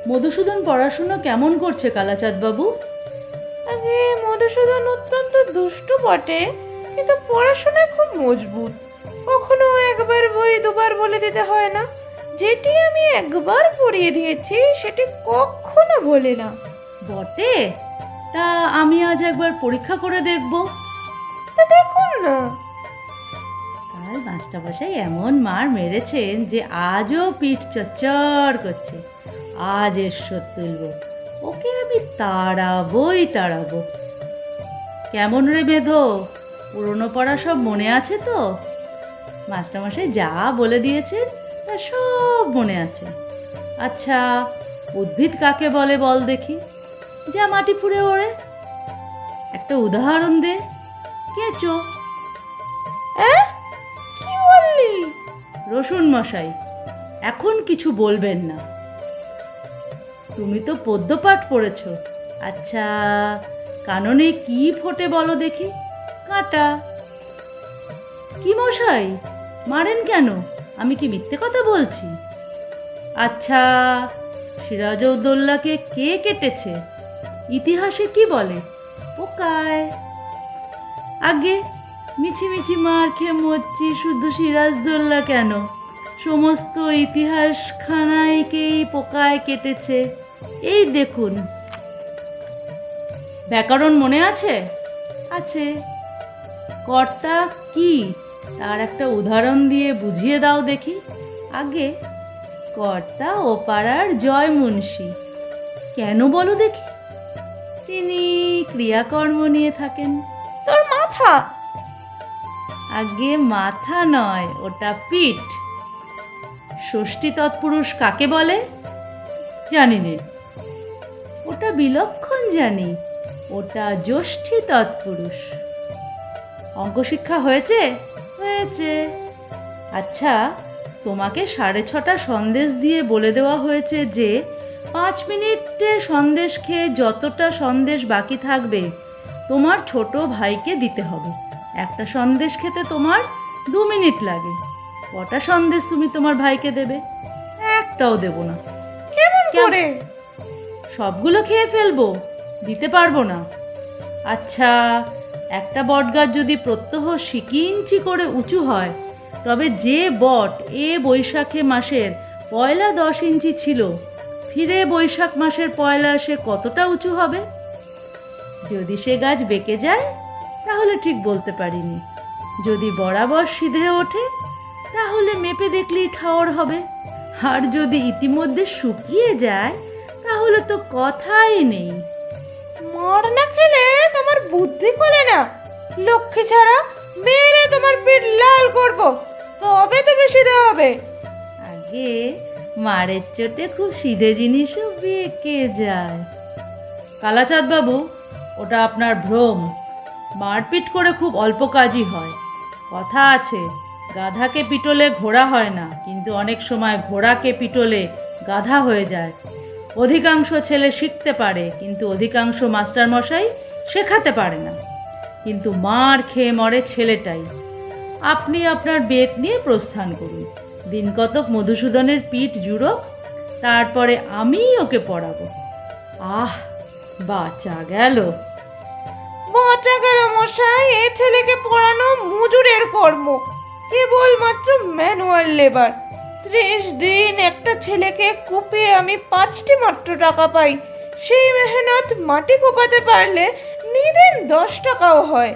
মধুসূদন পড়াশুনো কেমন করছে কালাচাঁদ বাবু? আগে মধুসূদন অত্যন্ত দুষ্টু বটে, কিন্তু পড়াশোনায় খুব মজবুত। কখনো একবার বই দুবার বলে দিতে হয় না। যেটি আমি একবার পড়িয়ে দিয়েছি সেটি কখনো বলে না। বটে? তা আমি আজ একবার পরীক্ষা করে দেখব। তা দেখুন না। কাল মাস্টারমশাই এমন মার মেরেছেন যে আজও পিঠ চচ্চর করছে। আজ এর শোধ তুলব, ওকে আমি তাড়াবো। কেমন রে মেধো, পুরনো পড়া সব মনে আছে তো? মাস্টারমশাই যা বলে দিয়েছেন তা সব মনে আছে। আচ্ছা, উদ্ভিদ কাকে বলে বল দেখি, যা মাটি ফুঁড়ে ওড়ে? একটা উদাহরণ দে। কেঁচো। কি বললি? রসুন মশাই, এখন কিছু বলবেন না। তুমি তো পদ্যপাঠ পড়েছ। আচ্ছা, কাননে কি ফোটে বলো দেখি? কাঁটা। কি মশাই, মারেন কেন? আমি কি মিথ্যে কথা বলছি? আচ্ছা, সিরাজউদ্দৌলাকে কে কেটেছে? ইতিহাসে কি বলে? পোকায়। আগে মিছিমিছি মার খেয়ে মরছি শুধু সিরাজদৌল্লা কেন, সমস্ত ইতিহাস খানাইকেই পোকায় কেটেছে। এই দেখুন। ব্যাকরণ মনে আছে? আছে। কর্তা কি, তার একটা উদাহরণ দিয়ে বুঝিয়ে দাও দেখি। আগে, কর্তা ও পাড়ার জয় মুন্সি। কেন বলো দেখি? তিনি ক্রিয়াকর্ম নিয়ে থাকেন। তোর মাথা। আগে মাথা নয়, ওটা পিঠ। ষষ্ঠী তৎপুরুষ কাকে বলে? জানি নে। ওটা বিলক্ষণ জানি, ওটা ষষ্ঠী তৎপুরুষ। অঙ্ক শিক্ষা হয়েছে? হয়েছে। আচ্ছা, তোমাকে 6:30 সন্দেশ দিয়ে বলে দেওয়া হয়েছে যে 5 মিনিটে সন্দেশ খেয়ে যতটা সন্দেশ বাকি থাকবে তোমার ছোট ভাইকে দিতে হবে। একটা সন্দেশ খেতে তোমার 2 মিনিট লাগে। কটা সন্দেশ তুমি তোমার ভাইকে দেবে? একটাও দেব না। কেমন করে? সবগুলো খেয়ে ফেলবো, দিতে পারবো না। আচ্ছা, একটা বটগাছ যদি প্রত্যহ সিকিঞ্চি করে উঁচু হয়, তবে যে বট বৈশাখে মাসের পয়লা 10 ইঞ্চি ছিল, ফিরে বৈশাখ মাসের পয়লা সে কতটা উঁচু হবে? যদি সে গাছ বেঁকে যায় তাহলে ঠিক বলতে পারিনি। যদি বরাবর সিধে ওঠে তাহলে মেপে দেখলেই ঠাওর হবে। আর যদি ইতিমধ্যে শুকিয়ে যায় তাহলে তো কথাই নেই। মার না খেলে তোমার বুদ্ধি খোলে না। লক্ষ্মী ছাড়া মেরে তোমার পিঠ লাল করব, তবে তুমি সিধে হবে। আগে মারের চোটে খুব সিধে জিনিসও বেঁকে যায়। কালাচাঁদ বাবু, ওটা আপনার ভ্রম। মারপিট করে খুব অল্প কাজই হয়। কথা আছে, গাধাকে পিটলে ঘোড়া হয় না, কিন্তু অনেক সময় ঘোড়াকে পিটলে গাধা হয়ে যায়। অধিকাংশ ছেলে শিখতে পারে, কিন্তু অধিকাংশ মাস্টারমশাই শেখাতে পারে না। কিন্তু মার খেয়ে মরে ছেলেটাই। আপনি আপনার বেত নিয়ে প্রস্থান করুন, দিন কতক মধুসূদনের পিঠ জুড়োক, তারপরে আমিই ওকে পড়াবো। আহ, বাঁচা গেল। বাঁচা গেল মশাই, এ ছেলেকে পড়ানো মজুরের কর্ম, কেবলমাত্র ম্যানুয়াল লেবার। 30 দিন একটা ছেলেকে কুপিয়ে আমি 5টি মাত্র টাকা পাই। সেই মেহনত মাটি কোপাতে পারলে নিদেন 10 টাকাও হয়।